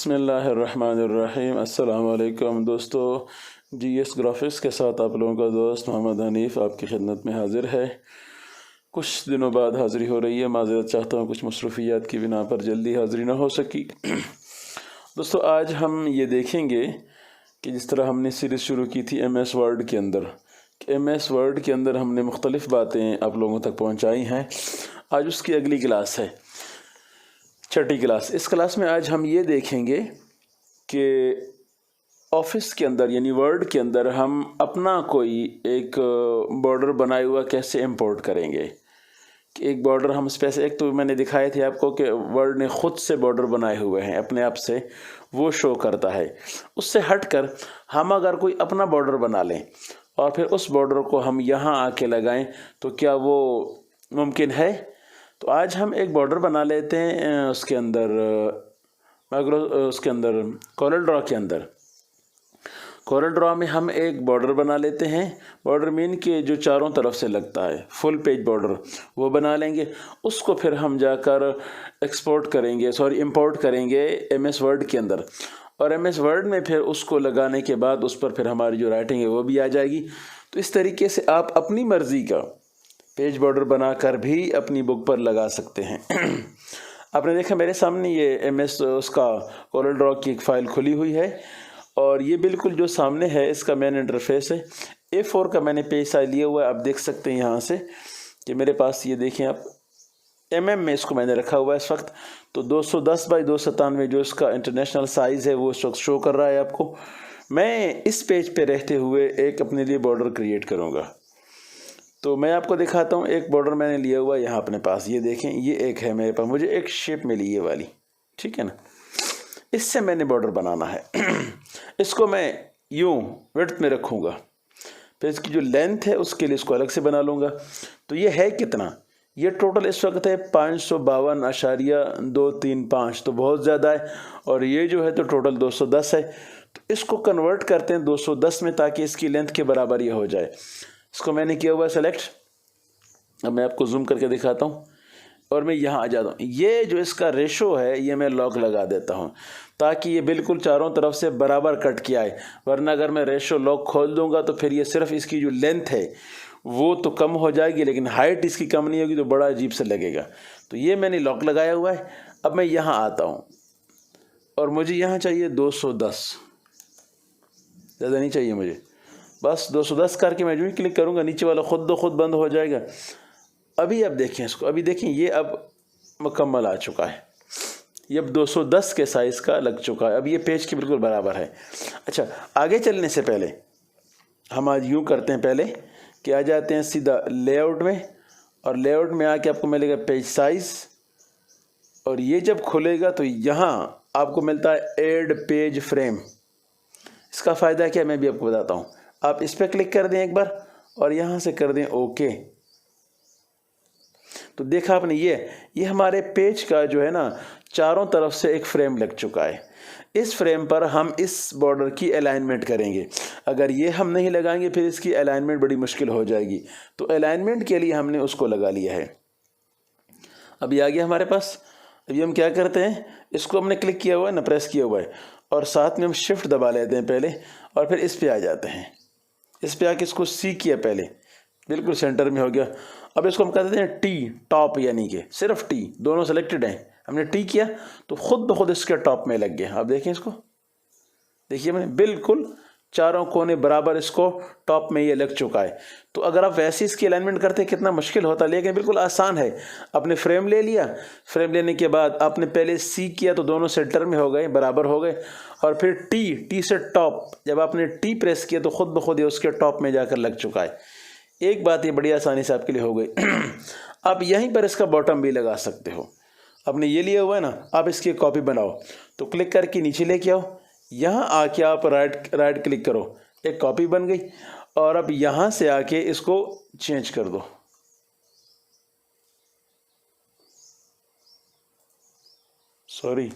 बिस्मिल्लाहिर्रहमानिर्रहीम। अस्सलाम वालेकुम दोस्तों, GS ग्राफिक्स के साथ आप लोगों का दोस्त मोहम्मद हनीफ़ आपकी खिदमत में हाज़िर है। कुछ दिनों बाद हाज़िरी हो रही है, माज़रत चाहता हूँ, कुछ मसरूफ़ियात की बिना पर जल्दी हाज़िरी ना हो सकी। दोस्तों, आज हम ये देखेंगे कि जिस तरह हमने सीरीज़ शुरू की थी MS वर्ड के अंदर, MS वर्ड के अंदर हमने मुख्तलिफ़ बातें आप लोगों तक पहुँचाई हैं। आज उसकी अगली क्लास है, छठी क्लास। इस क्लास में आज हम ये देखेंगे कि ऑफिस के अंदर यानी वर्ड के अंदर हम अपना कोई एक बॉर्डर बनाए हुआ कैसे इंपोर्ट करेंगे। कि एक बॉर्डर हम स्पेसिफिक, एक तो मैंने दिखाए थे आपको कि वर्ड ने ख़ुद से बॉर्डर बनाए हुए हैं अपने आप से, वो शो करता है। उससे हटकर हम अगर कोई अपना बॉर्डर बना लें और फिर उस बॉर्डर को हम यहाँ आके लगाएं तो क्या वो मुमकिन है। तो आज हम एक बॉर्डर बना लेते हैं उसके अंदर कॉरल ड्रॉ के अंदर। कॉरल ड्रॉ में हम एक बॉर्डर बना लेते हैं। बॉर्डर मीन के जो चारों तरफ से लगता है, फुल पेज बॉर्डर, वो बना लेंगे। उसको फिर हम जाकर इंपोर्ट करेंगे MS वर्ड के अंदर, और MS वर्ड में फिर उसको लगाने के बाद उस पर फिर हमारी जो राइटिंग है वो भी आ जाएगी। तो इस तरीके से आप अपनी मर्ज़ी का पेज बॉर्डर बनाकर भी अपनी बुक पर लगा सकते हैं। आपने देखा मेरे सामने ये MS उसका कॉरल ड्रॉ की एक फ़ाइल खुली हुई है, और ये बिल्कुल जो सामने है इसका मेन इंटरफेस है। A4 का मैंने पेज साइज लिया हुआ है। आप देख सकते हैं यहाँ से कि मेरे पास ये देखें आप, MM में इसको मैंने रखा हुआ है इस वक्त। तो 210 बाई 297 जो इसका इंटरनेशनल साइज़ है वो इस वक्त शो कर रहा है आपको। मैं इस पेज पे रहते हुए एक अपने लिए बॉर्डर क्रिएट करूँगा। तो मैं आपको दिखाता हूँ। एक बॉर्डर मैंने लिया हुआ है यहाँ अपने पास, ये देखें, ये एक है मेरे पास, मुझे एक शेप मिली ये वाली, ठीक है ना। इससे मैंने बॉर्डर बनाना है। इसको मैं यूँ विड्थ में रखूँगा, फिर इसकी जो लेंथ है उसके लिए इसको अलग से बना लूँगा। तो ये है कितना, ये टोटल इस वक्त है 552.235, तो बहुत ज़्यादा है। और ये जो है तो टोटल 210 है। तो इसको कन्वर्ट करते हैं 210 में, ताकि इसकी लेंथ के बराबर ये हो जाए। इसको मैंने किया हुआ है सेलेक्ट। अब मैं आपको जूम करके दिखाता हूँ और मैं यहाँ आ जाता हूँ। ये जो इसका रेशो है ये मैं लॉक लगा देता हूँ, ताकि ये बिल्कुल चारों तरफ से बराबर कट के आए। वरना अगर मैं रेशो लॉक खोल दूंगा तो फिर ये सिर्फ इसकी जो लेंथ है वो तो कम हो जाएगी, लेकिन हाइट इसकी कम नहीं होगी, तो बड़ा अजीब से लगेगा। तो ये मैंने लॉक लगाया हुआ है। अब मैं यहाँ आता हूँ और मुझे यहाँ चाहिए 210, ज़्यादा नहीं चाहिए मुझे, बस 210 करके मैं जो ही क्लिक करूँगा नीचे वाला खुद ब खुद बंद हो जाएगा। अभी अब देखें इसको, अभी देखें ये अब मुकम्मल आ चुका है। ये अब 210 के साइज़ का लग चुका है। अब ये पेज के बिल्कुल बराबर है। अच्छा, आगे चलने से पहले हम आज यूँ करते हैं, पहले कि आ जाते हैं सीधा लेआउट में, और लेआउट में आके आपको मिलेगा पेज साइज़, और ये जब खुलेगा तो यहाँ आपको मिलता है ऐड पेज फ्रेम। इसका फ़ायदा क्या है मैं भी आपको बताता हूँ। आप इस पर क्लिक कर दें एक बार और यहाँ से कर दें ओके। तो देखा आपने, ये हमारे पेज का जो है ना चारों तरफ से एक फ्रेम लग चुका है। इस फ्रेम पर हम इस बॉर्डर की अलाइनमेंट करेंगे। अगर ये हम नहीं लगाएंगे फिर इसकी अलाइनमेंट बड़ी मुश्किल हो जाएगी। तो अलाइनमेंट के लिए हमने उसको लगा लिया है। अभी आ गया हमारे पास। अभी हम क्या करते हैं, इसको हमने क्लिक किया हुआ है ना, प्रेस किया हुआ है, और साथ में हम शिफ्ट दबा लेते हैं पहले, और फिर इस पर आ जाते हैं। इस पर आके इसको C किया पहले, बिल्कुल सेंटर में हो गया। अब इसको हम कह देते हैं T टॉप, यानी कि सिर्फ T, दोनों सेलेक्टेड हैं। हमने T किया तो खुद ब खुद इसके टॉप में लग गया। अब देखें इसको, देखिए मैंने बिल्कुल चारों कोने बराबर इसको टॉप में ये लग चुका है। तो अगर आप वैसे इसकी अलाइनमेंट करते कितना मुश्किल होता, लेकिन बिल्कुल आसान है। आपने फ्रेम ले लिया, फ्रेम लेने के बाद आपने पहले C किया तो दोनों सेंटर में हो गए, बराबर हो गए, और फिर T से टॉप, जब आपने T प्रेस किया तो खुद ब खुद ये उसके टॉप में जाकर लग चुका है। एक बात ये बड़ी आसानी से आपके लिए हो गई। आप यहीं पर इसका बॉटम भी लगा सकते हो। आपने ये लिया हुआ है ना, आप इसकी कॉपी बनाओ, तो क्लिक करके नीचे लेके आओ, यहाँ आके आप राइट क्लिक करो, एक कॉपी बन गई। और अब यहाँ से आके इसको चेंज कर दो। सॉरी,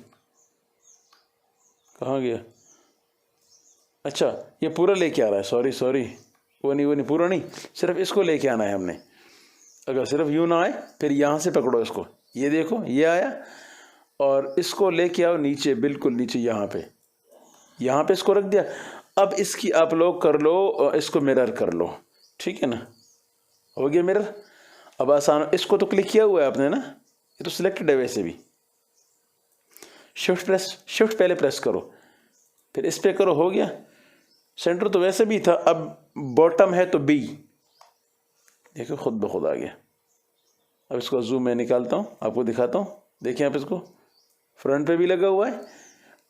कहाँ गया? अच्छा, ये पूरा लेके आ रहा है। सॉरी, वो नहीं पूरा नहीं, सिर्फ इसको लेके आना है हमने। अगर सिर्फ यूँ ना आए फिर यहाँ से पकड़ो इसको, ये देखो ये आया, और इसको लेके आओ नीचे, बिल्कुल नीचे, यहाँ पे इसको रख दिया। अब इसकी आप लोग कर लो, इसको मिरर कर लो, ठीक है ना, हो गया मिरर। अब आसान, इसको तो क्लिक किया हुआ है आपने ना, ये तो सिलेक्टेड है वैसे भी। शिफ्ट पहले प्रेस करो, फिर इस पे करो, हो गया। सेंटर तो वैसे भी था, अब बॉटम है तो बी, देखो खुद ब खुद आ गया। अब इसको जूम में निकालता हूँ, आपको दिखाता हूँ। देखिए आप इसको, फ्रंट पे भी लगा हुआ है,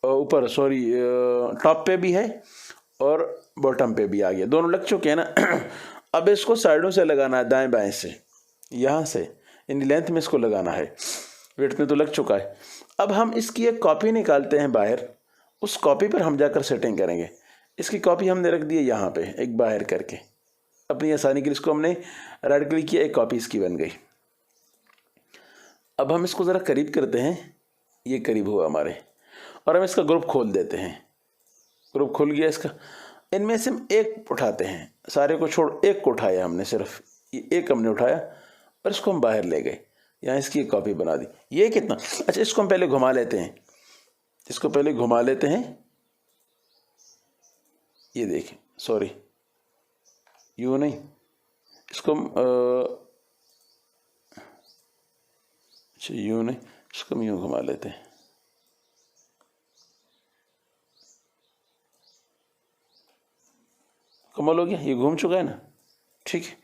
और ऊपर सॉरी टॉप पे भी है, और बॉटम पे भी आ गया, दोनों लग चुके हैं ना। अब इसको साइडों से लगाना है, दाएं बाएं से, यहाँ से इन लेंथ में इसको लगाना है। वेट में तो लग चुका है। अब हम इसकी एक कॉपी निकालते हैं बाहर, उस कॉपी पर हम जाकर सेटिंग करेंगे। इसकी कॉपी हमने रख दी है यहाँ पे, एक बाहर करके, अपनी आसानी के लिए इसको हमने राइट क्लिक किया, एक कॉपी इसकी बन गई। अब हम इसको ज़रा करीब करते हैं, ये करीब हुआ हमारे, और हम इसका ग्रुप खोल देते हैं। ग्रुप खुल गया इसका। इनमें से हम एक उठाते हैं, सारे को छोड़ एक को उठाया हमने, सिर्फ ये एक हमने उठाया और इसको हम बाहर ले गए, यहाँ इसकी एक कॉपी बना दी। ये कितना, अच्छा इसको हम पहले घुमा लेते हैं, इसको पहले घुमा लेते हैं। ये देखें, सॉरी यूँ नहीं, इसको हम अच्छा यूँ नहीं, इसको हम यूँ घुमा लेते हैं। कमाल हो गया, ये घूम चुका है ना, ठीक है।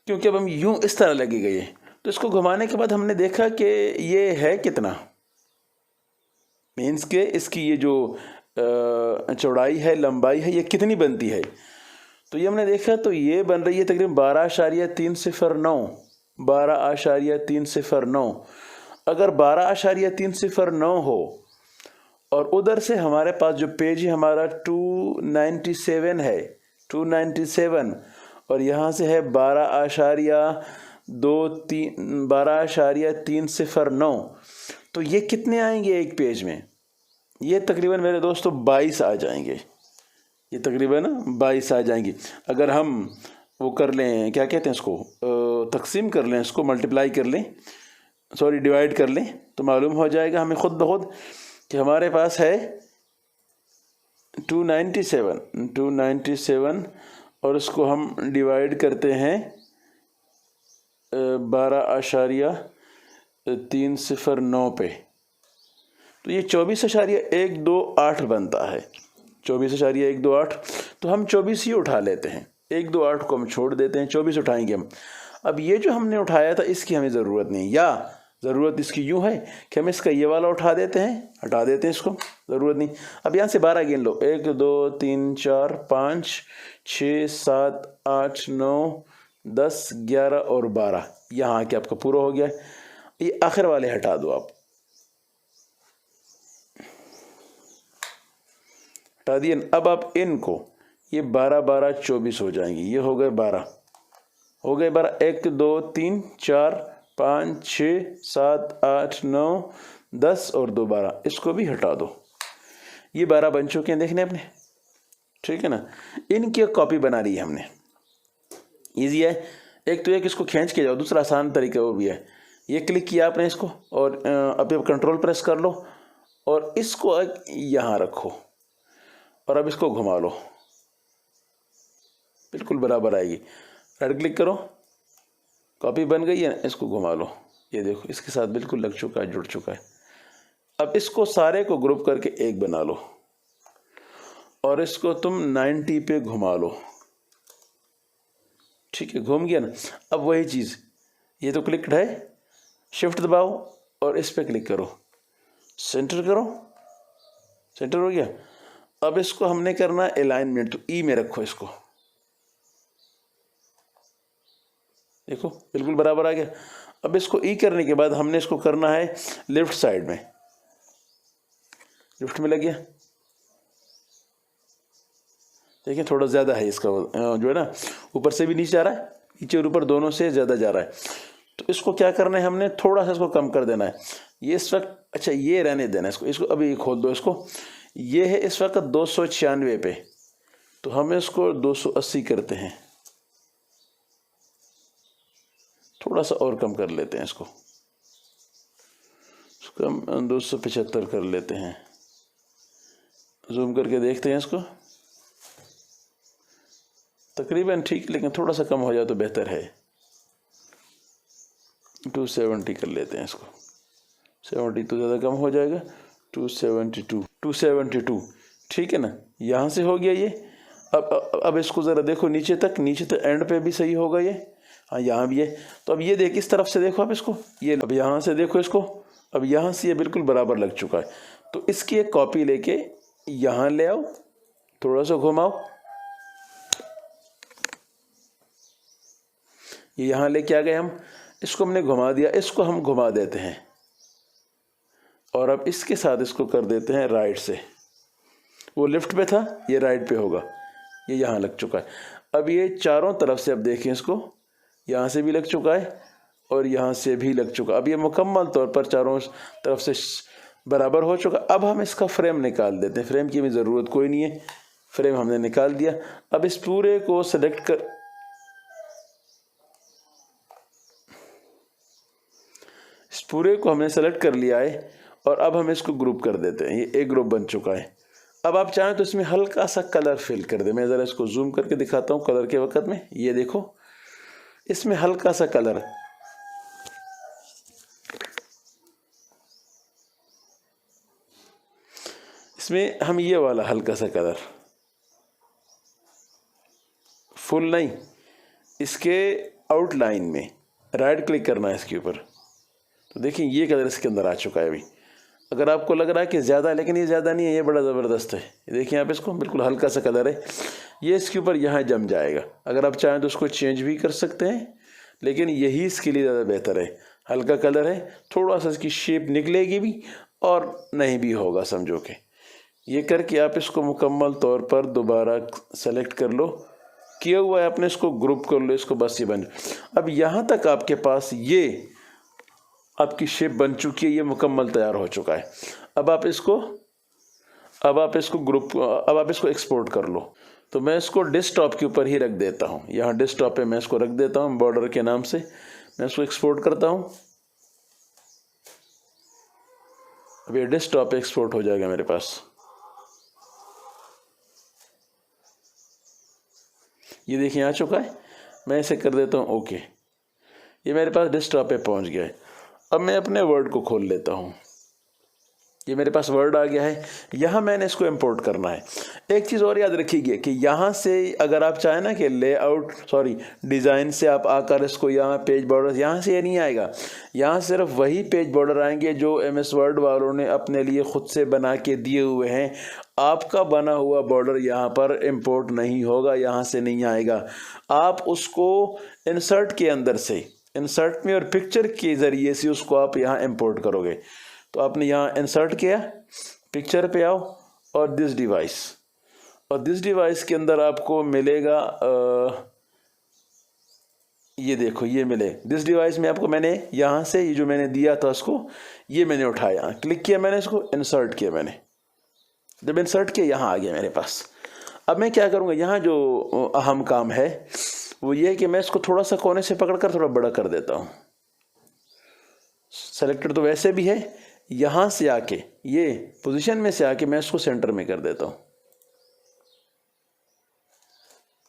क्योंकि अब हम यूं इस तरह लगी गई है, तो इसको घुमाने के बाद हमने देखा कि ये है कितना, मीन्स के इसकी ये जो चौड़ाई है, लंबाई है, ये कितनी बनती है। तो ये हमने देखा, तो ये बन रही है तकरीबन 12.309, 12.309। अगर 12.309 हो, और उधर से हमारे पास जो पेज है हमारा 297 है, 297, और यहाँ से है 12.309, तो ये कितने आएंगे एक पेज में? ये तकरीबन मेरे दोस्तों 22 आ जाएंगे, ये तकरीबन 22 आ जाएंगी। अगर हम वो कर लें, क्या कहते हैं इसको, तकसीम कर लें, इसको मल्टीप्लाई कर लें, सॉरी डिवाइड कर लें, तो मालूम हो जाएगा हमें खुद ब खुद कि हमारे पास है 297, और इसको हम डिवाइड करते हैं 12.309 पे, तो ये 24.128 बनता है, 24.128। तो हम 24 ही उठा लेते हैं, 128 को हम छोड़ देते हैं, 24 उठाएंगे हम। अब ये जो हमने उठाया था इसकी हमें ज़रूरत नहीं, या ज़रूरत इसकी यूँ है कि हम इसका ये वाला उठा देते हैं, हटा देते हैं इसको, ज़रूरत नहीं। अब यहाँ से 12 गिन लो, 1 2 3 4 5 6 7 8 9 10 11 और 12, यहाँ आके आपका पूरा हो गया। ये आखिर वाले हटा दो, आप हटा दिए। अब आप इनको, ये 12 12 24 हो जाएंगी, ये हो गए 12, हो गए 12, 1 2 3 4 5 6 7 8 9 10 और 2 12, इसको भी हटा दो। ये 12 बन चुके हैं, देखने अपने, ठीक है ना। इनकी एक कॉपी बना ली है हमने, ईजी है। एक तो एक इसको खींच के जाओ, दूसरा आसान तरीका वो भी है, ये क्लिक किया आपने इसको, और अब कंट्रोल प्रेस कर लो, और इसको यहाँ रखो, और अब इसको घुमा लो, बिल्कुल बराबर आएगी। राइट क्लिक करो, कॉपी बन गई है, इसको घुमा लो, ये देखो इसके साथ बिल्कुल लग चुका है, जुड़ चुका है। अब इसको सारे को ग्रुप करके एक बना लो, और इसको तुम 90 पे घुमा लो, ठीक है, घूम गया ना। अब वही चीज़, ये तो क्लिक्ड है, शिफ्ट दबाओ और इस पे क्लिक करो, सेंटर करो, सेंटर हो गया। अब इसको हमने करना अलाइनमेंट, तो ई में रखो इसको, देखो बिल्कुल बराबर आ गया। अब इसको ई करने के बाद हमने इसको करना है लेफ्ट साइड में, लेफ्ट में लग गया, देखिए थोड़ा ज़्यादा है इसका जो है ना, ऊपर से भी नीचे जा रहा है, नीचे और ऊपर दोनों से ज़्यादा जा रहा है। तो इसको क्या करना है, हमने थोड़ा सा इसको कम कर देना है। ये इस वक्त, अच्छा ये रहने देना है इसको अभी खोल दो इसको। ये है इस वक्त 296 पे, तो हम इसको 280 करते हैं, थोड़ा सा और कम कर लेते हैं इसको तो हम 275 कर लेते हैं, जूम करके देखते हैं इसको। तकरीबन ठीक, लेकिन थोड़ा सा कम हो जाए तो बेहतर है। 270 कर लेते हैं इसको, 70 तो ज़्यादा कम हो जाएगा। 272 ठीक है ना, यहाँ से हो गया ये। अब इसको ज़रा देखो नीचे तक एंड पे भी सही होगा ये। हाँ यहाँ भी है। तो अब ये देख, इस तरफ से देखो आप इसको, ये अब यहाँ से देखो इसको, अब यहाँ से ये बिल्कुल बराबर लग चुका है। तो इसकी एक कॉपी लेके यहाँ ले आओ, थोड़ा सा घुमाओ, ये यहाँ लेके आ गए हम, इसको हमने घुमा दिया, इसको हम घुमा देते हैं और अब इसके साथ इसको कर देते हैं राइट से। वो लेफ्ट पे था, ये राइट पे होगा, ये यहाँ लग चुका है। अब ये चारों तरफ से अब देखें इसको, यहाँ से भी लग चुका है और यहाँ से भी लग चुका। अब ये मुकम्मल तौर पर चारों तरफ से बराबर हो चुका। अब हम इसका फ्रेम निकाल देते हैं, फ्रेम की भी ज़रूरत कोई नहीं है, फ्रेम हमने निकाल दिया। अब इस पूरे को सेलेक्ट कर, इस पूरे को हमने सेलेक्ट कर लिया है और अब हम इसको ग्रुप कर देते हैं, ये एक ग्रुप बन चुका है। अब आप चाहें तो इसमें हल्का सा कलर फिल कर दे, मैं ज़रा इसको जूम करके दिखाता हूँ कलर के वक्त में। ये देखो इसमें हल्का सा कलर, इसमें हम ये वाला हल्का सा कलर, फुल नहीं, इसके आउटलाइन में राइट क्लिक करना है इसके ऊपर। तो देखिए ये कलर इसके अंदर आ चुका है। अभी अगर आपको लग रहा है कि ज़्यादा है, लेकिन ये ज़्यादा नहीं है, ये बड़ा ज़बरदस्त है। देखिए आप इसको, बिल्कुल हल्का सा कलर है, ये इसके ऊपर यहाँ जम जाएगा। अगर आप चाहें तो उसको चेंज भी कर सकते हैं, लेकिन यही इसके लिए ज़्यादा बेहतर है। हल्का कलर है, थोड़ा सा इसकी शेप निकलेगी भी और नहीं भी होगा, समझो कि। ये करके आप इसको मुकम्मल तौर पर दोबारा सेलेक्ट कर लो, किया हुआ है आपने, इसको ग्रुप कर लो, इसको बस ये बन। अब यहाँ तक आपके पास ये आपकी शेप बन चुकी है, ये मुकम्मल तैयार हो चुका है। अब आप इसको एक्सपोर्ट कर लो। तो मैं इसको डेस्कटॉप के ऊपर ही रख देता हूँ, यहाँ डेस्कटॉप पे मैं इसको रख देता हूँ बॉर्डर के नाम से। मैं इसको एक्सपोर्ट करता हूँ, अब ये डेस्कटॉप पे एक्सपोर्ट हो जाएगा मेरे पास। ये देखिए आ चुका है, मैं इसे कर देता हूँ ओके, ये मेरे पास डेस्कटॉप पे पहुँच गया है। अब मैं अपने वर्ड को खोल लेता हूँ, ये मेरे पास वर्ड आ गया है। यहाँ मैंने इसको इंपोर्ट करना है। एक चीज़ और याद रखिए कि यहाँ से अगर आप चाहें ना कि डिज़ाइन से आप आकर इसको यहाँ पेज बॉर्डर, यहाँ से ये नहीं आएगा। यहाँ सिर्फ वही पेज बॉर्डर आएंगे जो MS वर्ड वालों ने अपने लिए ख़ुद से बना के दिए हुए हैं। आपका बना हुआ बॉर्डर यहाँ पर इंपोर्ट नहीं होगा, यहाँ से नहीं आएगा। आप उसको इंसर्ट के अंदर से, इंसर्ट में और पिक्चर के ज़रिए से उसको आप यहाँ इंपोर्ट करोगे। तो आपने यहाँ इंसर्ट किया, पिक्चर पे आओ और दिस डिवाइस, और दिस डिवाइस के अंदर आपको मिलेगा ये देखो, ये मिले दिस डिवाइस में आपको। मैंने यहाँ से ये जो मैंने दिया था उसको, ये मैंने उठाया, क्लिक किया मैंने, इसको इंसर्ट किया मैंने। जब इंसर्ट किया यहाँ आ गया मेरे पास। अब मैं क्या करूँगा, यहाँ जो अहम काम है वो ये है कि मैं इसको थोड़ा सा कोने से पकड़कर थोड़ा बड़ा कर देता हूँ। सेलेक्टेड तो वैसे भी है, यहाँ से आके ये पोजीशन में से आके मैं इसको सेंटर में कर देता हूँ।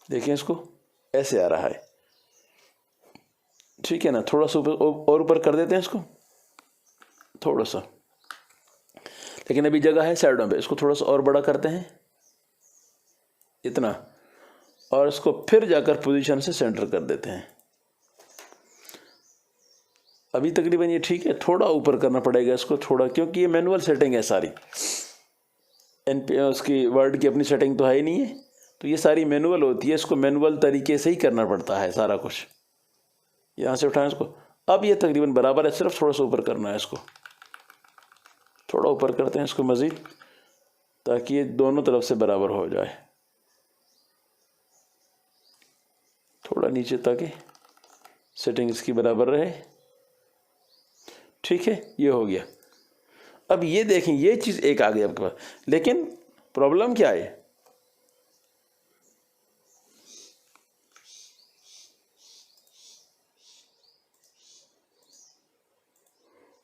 देखिए इसको ऐसे आ रहा है, ठीक है ना। थोड़ा सा और ऊपर कर देते हैं इसको थोड़ा सा, लेकिन अभी जगह है साइडों पे, इसको थोड़ा सा और बड़ा करते हैं इतना, और इसको फिर जाकर पोजीशन से सेंटर कर देते हैं। अभी तकरीबन ये ठीक है, थोड़ा ऊपर करना पड़ेगा इसको थोड़ा, क्योंकि ये मैनुअल सेटिंग है सारी। उसकी वर्ड की अपनी सेटिंग तो है ही नहीं है, तो ये सारी मैनुअल होती है, इसको मैनुअल तरीके से ही करना पड़ता है सारा कुछ। यहाँ से उठाएं इसको, अब ये तकरीबन बराबर है, सिर्फ थोड़ा सा ऊपर करना है इसको। थोड़ा ऊपर करते हैं इसको मज़ीद, ताकि ये दोनों तरफ से बराबर हो जाए। थोड़ा नीचे ताकि सेटिंग इसकी बराबर रहे, ठीक है। ये हो गया। अब ये देखें, ये चीज़ एक आ गई आपके पास, लेकिन प्रॉब्लम क्या है,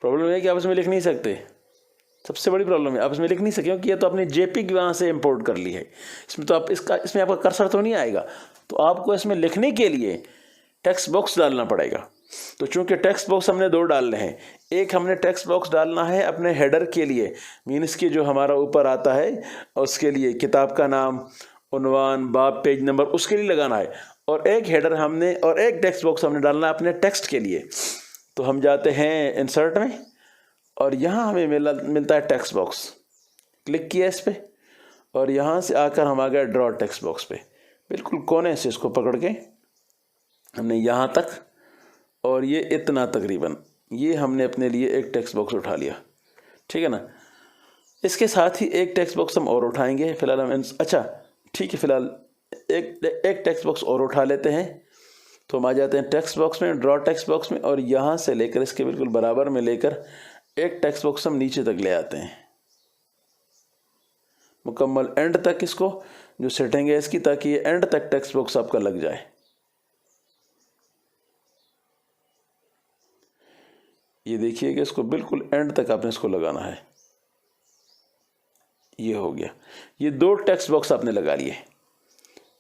प्रॉब्लम है कि आपस में लिख नहीं सकते, सबसे बड़ी प्रॉब्लम है आपस में लिख नहीं सके, क्योंकि ये तो आपने जेपीग वहाँ से इंपोर्ट कर ली है। इसमें तो आप इसमें आपका कर्सर तो नहीं आएगा, तो आपको इसमें लिखने के लिए टेक्स्ट बॉक्स डालना पड़ेगा। तो चूंकि टेक्स्ट बॉक्स हमने दो डालने हैं, एक हमने टेक्स्ट बॉक्स डालना है अपने हेडर के लिए, मीन्स की जो हमारा ऊपर आता है उसके लिए किताब का नाम, उन्वान, बाब, पेज नंबर, उसके लिए लगाना है, और एक हेडर हमने और एक टेक्स्ट बॉक्स हमने डालना है अपने टेक्स्ट के लिए। तो हम जाते हैं इंसर्ट में और यहाँ हमें मिलता है टेक्स्ट बॉक्स, क्लिक किया इस पर और यहाँ से आकर हम आ गए ड्रॉ टेक्स्ट बॉक्स पे। बिल्कुल कोने से इसको पकड़ के हमने यहाँ तक और ये इतना तकरीबन ये हमने अपने लिए एक टेक्स्ट बॉक्स उठा लिया, ठीक है ना। इसके साथ ही एक टेक्स्ट बॉक्स हम और उठाएंगे, फिलहाल हम अच्छा ठीक है, फिलहाल एक टेक्स्ट बॉक्स और उठा लेते हैं। तो हम आ जाते हैं टेक्स्ट बॉक्स में, ड्रॉ टेक्स्ट बॉक्स में, और यहाँ से लेकर इसके बिल्कुल बराबर में लेकर एक टेक्स्ट बॉक्स हम नीचे तक ले आते हैं, मुकम्मल एंड तक इसको जो सेटिंग है इसकी, ताकि ये एंड तक टेक्स्ट बॉक्स आपका लग जाए। ये देखिए कि इसको बिल्कुल एंड तक आपने इसको लगाना है। ये हो गया, ये दो टेक्स्ट बॉक्स आपने लगा लिए,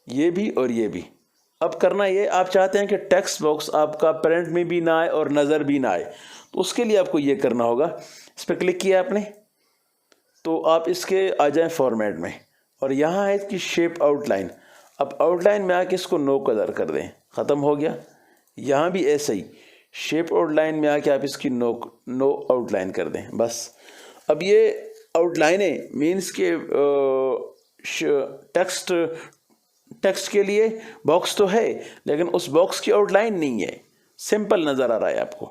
ये भी और ये भी। अब करना ये, आप चाहते हैं कि टेक्स्ट बॉक्स आपका प्रिंट में भी ना आए और नज़र भी ना आए, तो उसके लिए आपको ये करना होगा, इस पर क्लिक किया आपने तो आप इसके आ जाएं फॉर्मेट में, और यहाँ है इसकी शेप आउटलाइन। अब आउटलाइन में आके इसको नो कलर कर दें, ख़त्म हो गया। यहाँ भी ऐसे ही शेप आउटलाइन में आके आप इसकी नो आउटलाइन कर दें, बस। अब ये आउटलाइनें मीन्स के टेक्स्ट के लिए बॉक्स तो है, लेकिन उस बॉक्स की आउटलाइन नहीं है, सिंपल नज़र आ रहा है आपको,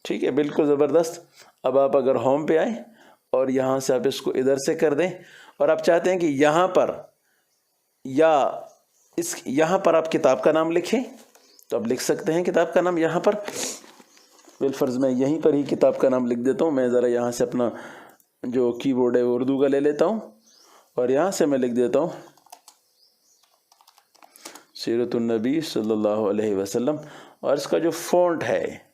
ठीक है, बिल्कुल ज़बरदस्त। अब आप अगर होम पे आए और यहाँ से आप इसको इधर से कर दें, और आप चाहते हैं कि यहाँ पर या यहाँ पर आप किताब का नाम लिखें, तो आप लिख सकते हैं किताब का नाम यहाँ पर। बिलफर्ज मैं यहीं पर ही किताब का नाम लिख देता हूँ। मैं ज़रा यहाँ से अपना जो कीबोर्ड है वो उर्दू का ले लेता हूँ, और यहाँ से मैं लिख देता हूँ सीरतुन नबी सल्लल्लाहु अलैहि वसल्लम, और इसका जो फ़ॉन्ट है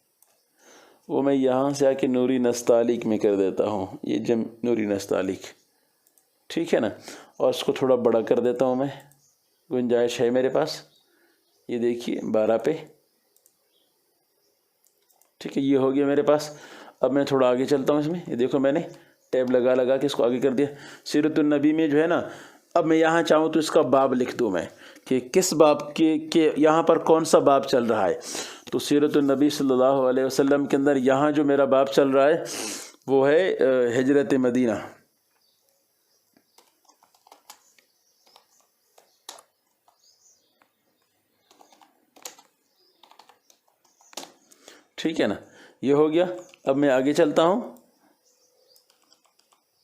वो मैं यहाँ से आके नूरी नस्तालिक में कर देता हूँ, ये जम नूरी नस्तालिक, ठीक है ना। और इसको थोड़ा बड़ा कर देता हूँ मैं, गुंजाइश है मेरे पास, ये देखिए 12 पे, ठीक है, ये हो गया मेरे पास। अब मैं थोड़ा आगे चलता हूँ इसमें, ये देखो मैंने टैब लगा के इसको आगे कर दिया। सीरतुन नबी में जो है ना, अब मैं यहाँ चाहूँ तो इसका बाब लिख दूँ मैं कि किस बाब के यहाँ पर कौन सा बाब चल रहा है। तो सीरतुन नबी सल्लल्लाहु अलैहि वसल्लम के अंदर यहाँ जो मेरा बाब चल रहा है वो है हिजरत मदीना, ठीक है ना, ये हो गया। अब मैं आगे चलता हूँ,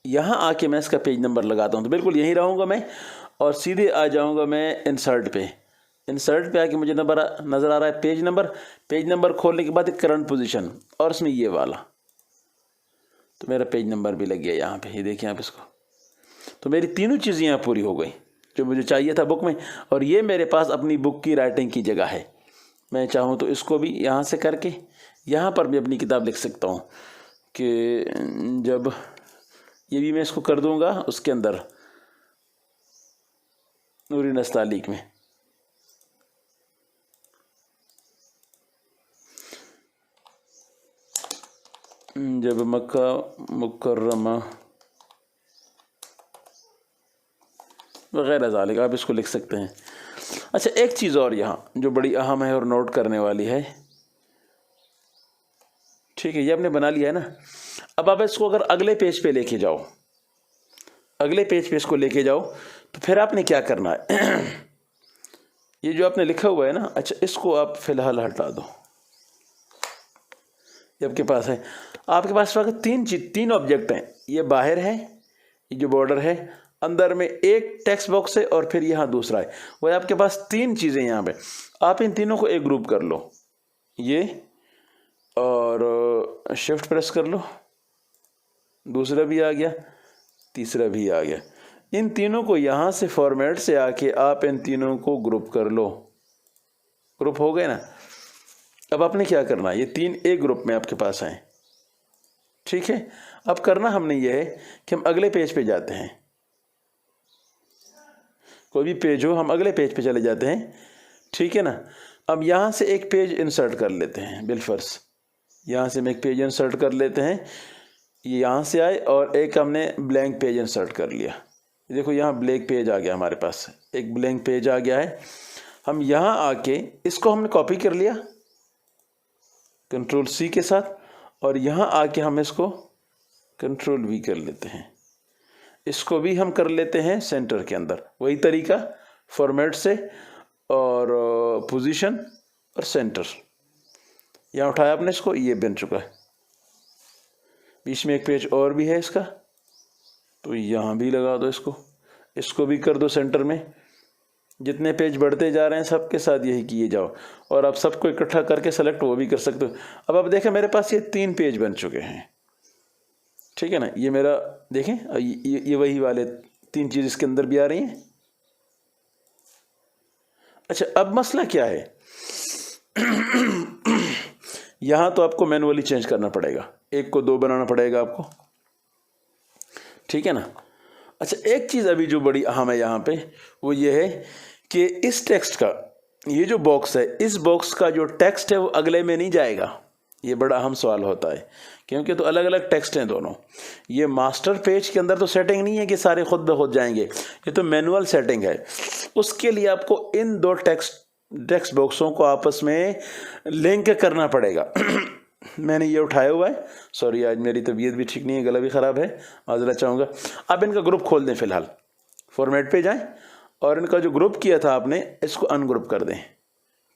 यहाँ आके मैं इसका पेज नंबर लगाता हूँ, तो बिल्कुल यहीं रहूँगा मैं, और सीधे आ जाऊँगा मैं इंसर्ट पे। इंसर्ट पे आके मुझे नज़र आ रहा है पेज नंबर खोलने के बाद एक करंट पोजीशन, और इसमें ये वाला, तो मेरा पेज नंबर भी लग गया यहाँ पे, ये देखिए आप इसको। तो मेरी तीनों चीज़ें यहाँ पूरी हो गई जो मुझे चाहिए था बुक में, और ये मेरे पास अपनी बुक की राइटिंग की जगह है। मैं चाहूँ तो इसको भी यहाँ से करके यहाँ पर भी अपनी किताब लिख सकता हूँ कि जब ये भी मैं इसको कर दूँगा उसके अंदर नूरी नस्तालिक में, जब मक्का मुकर्रमा वगैरह ज़ालिक, आप इसको लिख सकते हैं। अच्छा, एक चीज़ और यहाँ जो बड़ी अहम है और नोट करने वाली है, ठीक है, ये आपने बना लिया है ना। अब आप इसको अगर अगले पेज पे लेके जाओ, अगले पेज पे इसको लेके जाओ, तो फिर आपने क्या करना है ये जो आपने लिखा हुआ है ना, अच्छा इसको आप फिलहाल हटा दो, ये आपके पास है। आपके पास वक्त तीन ऑब्जेक्ट हैं, ये बाहर है, ये जो बॉर्डर है, अंदर में एक टेक्स्ट बॉक्स है, और फिर यहाँ दूसरा है। वो आपके पास तीन चीज़ें यहाँ पे, आप इन तीनों को एक ग्रुप कर लो, ये और शिफ्ट प्रेस कर लो, दूसरा भी आ गया, तीसरा भी आ गया। इन तीनों को यहाँ से फॉर्मेट से आके आप इन तीनों को ग्रुप कर लो, ग्रुप हो गए ना। अब आपने क्या करना है, ये तीन एक ग्रुप में आपके पास आए, ठीक है, अब करना हमने ये है कि हम अगले पेज पे जाते हैं, कोई भी पेज हो हम अगले पेज पे चले जाते हैं, ठीक है ना। अब यहाँ से एक पेज इंसर्ट कर लेते हैं बिलफर्स, यहाँ से हम एक पेज इंसर्ट कर लेते हैं, ये यहाँ से आए और एक हमने ब्लैंक पेज इंसर्ट कर लिया। देखो यहाँ ब्लैंक पेज आ गया हमारे पास, एक ब्लैंक पेज आ गया है। हम यहाँ आके इसको हमने कॉपी कर लिया कंट्रोल सी के साथ, और यहाँ आके हम इसको कंट्रोल वी कर लेते हैं, इसको भी हम कर लेते हैं सेंटर के अंदर, वही तरीका फॉर्मेट से और पोजीशन और सेंटर। यहाँ उठाया आपने इसको, ये बन चुका है। बीच में एक पेज और भी है इसका, तो यहाँ भी लगा दो इसको, इसको भी कर दो सेंटर में। जितने पेज बढ़ते जा रहे हैं सबके साथ यही किए जाओ, और आप सबको इकट्ठा करके सेलेक्ट वो भी कर सकते हो। अब आप देखें मेरे पास ये 3 पेज बन चुके हैं, ठीक है ना। ये मेरा देखें, ये वही वाले 3 चीज़ इसके अंदर भी आ रही हैं। अच्छा, अब मसला क्या है यहाँ तो आपको मैनुअली चेंज करना पड़ेगा, 1 को 2 बनाना पड़ेगा आपको, ठीक है ना। अच्छा, एक चीज़ अभी जो बड़ी अहम है यहाँ पे, वो ये है कि इस टेक्स्ट का ये जो बॉक्स है, इस बॉक्स का जो टेक्स्ट है वो अगले में नहीं जाएगा। ये बड़ा अहम सवाल होता है, क्योंकि तो अलग अलग टेक्स्ट हैं दोनों। ये मास्टर पेज के अंदर तो सेटिंग नहीं है कि सारे खुद ब खुद जाएंगे, ये तो मैनुअल सेटिंग है। उसके लिए आपको इन 2 टेक्स्ट बॉक्सों को आपस में लिंक करना पड़ेगा। मैंने ये उठाया हुआ है, सॉरी आज मेरी तबीयत भी ठीक नहीं है, गला भी ख़राब है, माज़रत चाहूँगा। अब इनका ग्रुप खोल दें, फ़िलहाल फॉर्मेट पे जाएं और इनका जो ग्रुप किया था आपने, इसको अनग्रुप कर दें,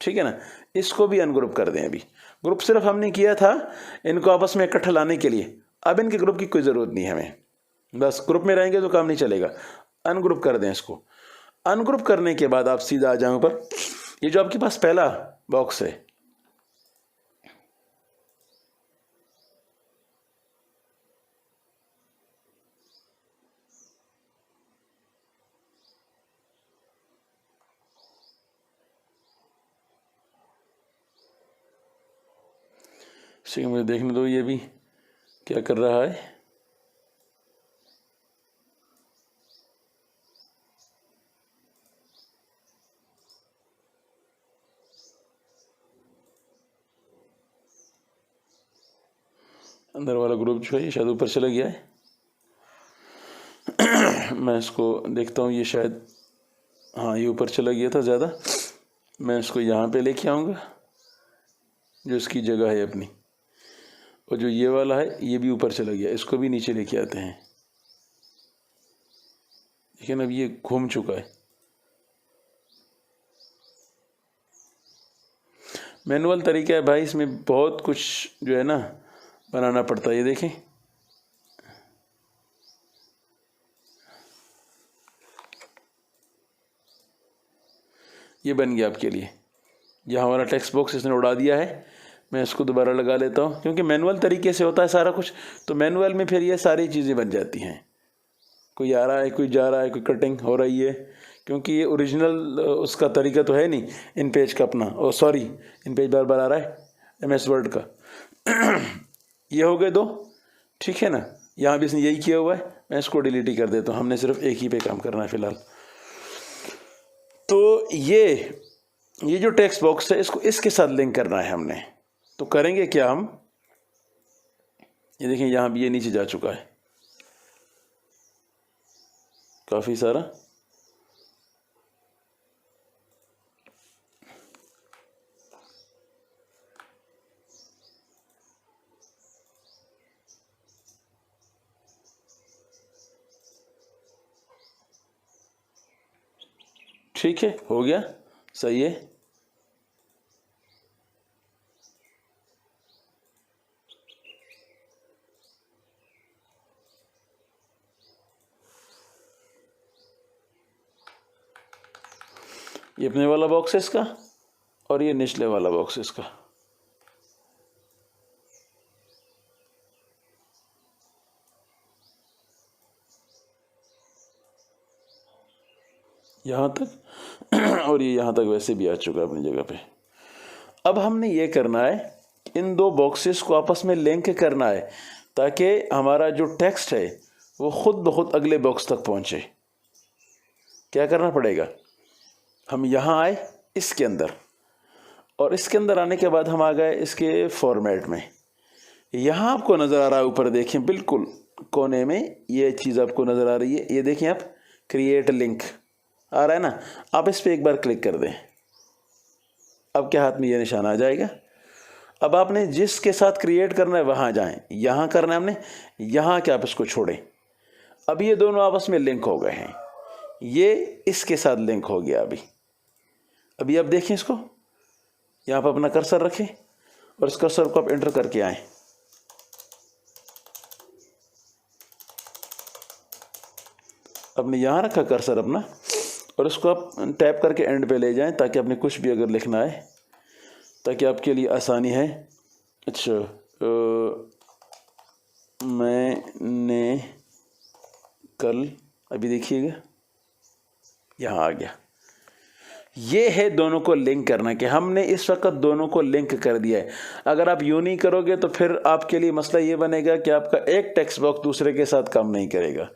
ठीक है ना। इसको भी अनग्रुप कर दें। अभी ग्रुप सिर्फ हमने किया था इनको आपस में इकट्ठा लाने के लिए, अब इनके ग्रुप की कोई ज़रूरत नहीं है हमें, बस ग्रुप में रहेंगे तो काम नहीं चलेगा। अनग्रुप कर दें इसको। अनग्रुप करने के बाद आप सीधा आ जाएं ऊपर, ये जो आपके पास पहला बॉक्स है, ठीक, मुझे देखने दो ये भी क्या कर रहा है। अंदर वाला ग्रुप जो है ये शायद ऊपर चला गया है। मैं इसको देखता हूँ, ये शायद हाँ ये ऊपर चला गया था ज़्यादा। मैं इसको यहाँ पे लेके आऊँगा जो इसकी जगह है अपनी, और जो ये वाला है ये भी ऊपर चला गया, इसको भी नीचे लेके आते हैं। लेकिन अब ये घूम चुका है। मैनुअल तरीका है भाई, इसमें बहुत कुछ जो है ना बनाना पड़ता है। ये देखें, ये बन गया आपके लिए। यह हमारा टेक्स्ट बॉक्स इसने उड़ा दिया है। मैं इसको दोबारा लगा लेता हूँ, क्योंकि मैनुअल तरीके से होता है सारा कुछ, तो मैनुअल में फिर ये सारी चीज़ें बन जाती हैं। कोई आ रहा है, कोई जा रहा है, कोई कटिंग हो रही है, क्योंकि ये ओरिजिनल उसका तरीका तो है नहीं इन पेज का अपना। ओ सॉरी, इन पेज बार बार आ रहा है MS वर्ड का। ये हो गए 2, ठीक है ना। यहाँ भी इसने यही किया हुआ है, मैं इसको डिलीट ही कर देता हूँ, हमने सिर्फ एक ही पे काम करना है फ़िलहाल। तो ये जो टेक्स्ट बॉक्स है इसको इसके साथ लिंक करना है हमने। तो करेंगे क्या हम, ये देखें यहाँ भी ये नीचे जा चुका है काफ़ी सारा। ठीक है, हो गया, सही है। ये अपने वाला बॉक्स है इसका, और ये निचले वाला बॉक्स है इसका। यहाँ तक और ये यहाँ तक वैसे भी आ चुका है अपनी जगह पे। अब हमने ये करना है, इन 2 बॉक्सेस को आपस में लिंक करना है। ताकि हमारा जो टेक्स्ट है वो ख़ुद ब खुद अगले बॉक्स तक पहुँचे। क्या करना पड़ेगा, हम यहाँ आए इसके अंदर, और इसके अंदर आने के बाद हम आ गए इसके फॉर्मेट में। यहाँ आपको नज़र आ रहा है ऊपर देखें बिल्कुल कोने में ये चीज़ आपको नज़र आ रही है, ये देखें आप, क्रिएट लिंक आ रहा है ना, आप इस पर एक बार क्लिक कर दें। अब क्या हाथ में ये निशान आ जाएगा। अब आपने जिसके साथ क्रिएट करना है वहाँ जाएं, यहाँ करना है हमने, यहाँ क्या आप इसको छोड़ें। अब ये दोनों आपस में लिंक हो गए हैं, ये इसके साथ लिंक हो गया। अभी आप देखें इसको, यहाँ पर अपना कर्सर रखें और इस कर्सर को आप एंटर करके आएँ। अपने यहाँ रखा कर्सर अपना, और उसको आप टैप करके एंड पे ले जाएं ताकि आपने कुछ भी अगर लिखना है ताकि आपके लिए आसानी है। अच्छा, मैंने कल, अभी देखिएगा यहाँ आ गया। ये है दोनों को लिंक करना, कि हमने इस वक्त दोनों को लिंक कर दिया है। अगर आप यूँ नहीं करोगे तो फिर आपके लिए मसला ये बनेगा कि आपका एक टेक्स्ट बॉक्स दूसरे के साथ काम नहीं करेगा।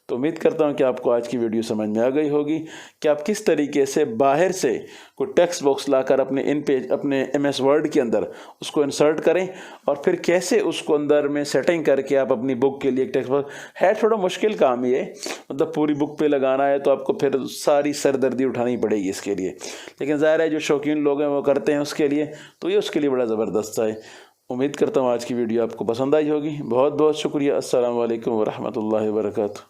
तो उम्मीद करता हूँ कि आपको आज की वीडियो समझ में आ गई होगी कि आप किस तरीके से बाहर से कोई टेक्स्ट बॉक्स लाकर अपने MS वर्ड के अंदर उसको इंसर्ट करें, और फिर कैसे उसको अंदर में सेटिंग करके आप अपनी बुक के लिए एक टेक्स्ट बॉक्स, है थोड़ा मुश्किल काम ये, मतलब पूरी बुक पे लगाना है तो आपको फिर सारी सरदर्दी उठानी पड़ेगी इसके लिए, लेकिन ज़ाहिर है जो शौकीन लोग हैं वो करते हैं उसके लिए, तो ये उसके लिए बड़ा ज़बरदस्त है। उम्मीद करता हूँ आज की वीडियो आपको पसंद आई होगी। बहुत बहुत शुक्रिया। अस्सलामु अलैकुम व रहमतुल्लाहि व बरकातुहू।